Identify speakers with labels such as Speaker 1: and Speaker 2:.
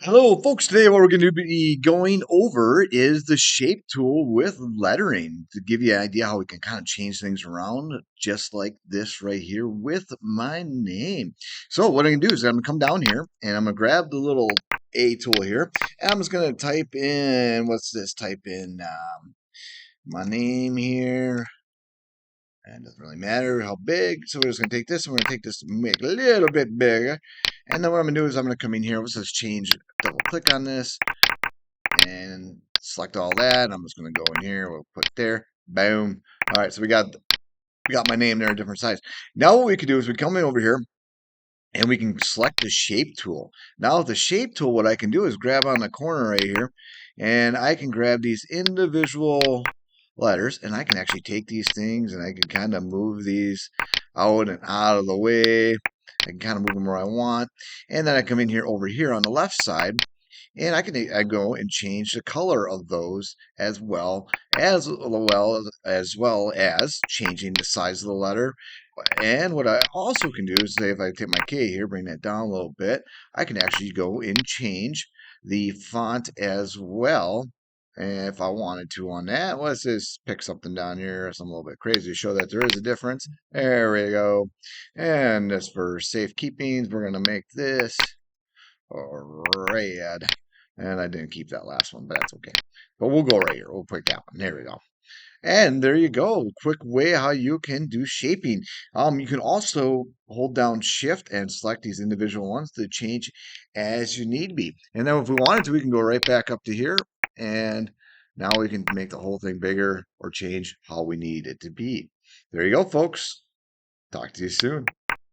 Speaker 1: Hello, folks. Today, what we're going to be going over is the shape tool with lettering to give you an idea how we can kind of change things around, just like this right here with my name. So, what I'm going to do is I'm going to come down here and I'm going to grab the little A tool here, and I'm just going to type in what's this? Type in my name here. And it doesn't really matter how big. So we're just going to take this and we're going to take this and make it a little bit bigger. And then what I'm going to do is I'm going to come in here. Let's just change, double click on this and select all that. I'm just going to go in here. We'll put it there. Boom. All right. So we got my name there, a different size. Now what we can do is we come in over here and we can select the shape tool. Now with the shape tool, what I can do is grab on the corner right here and I can grab these individual letters and I can actually take these things and I can kind of move these out and out of the way. I can kind of move them where I want. And then I come in here over here on the left side and I go and change the color of those as changing the size of the letter. And what I also can do is say if I take my K here, bring that down a little bit, I can actually go and change the font as well. And if I wanted to on that, let's just pick something down here, something a little bit crazy to show that there is a difference. There we go. And as for safekeepings, we're going to make this red. And I didn't keep that last one, but that's okay. But we'll go right here. We'll pick that one. There we go. And there you go. Quick way how you can do shaping. You can also hold down Shift and select these individual ones to change as you need be. And then if we wanted to, we can go right back up to here. And now we can make the whole thing bigger or change how we need it to be. There you go, folks. Talk to you soon.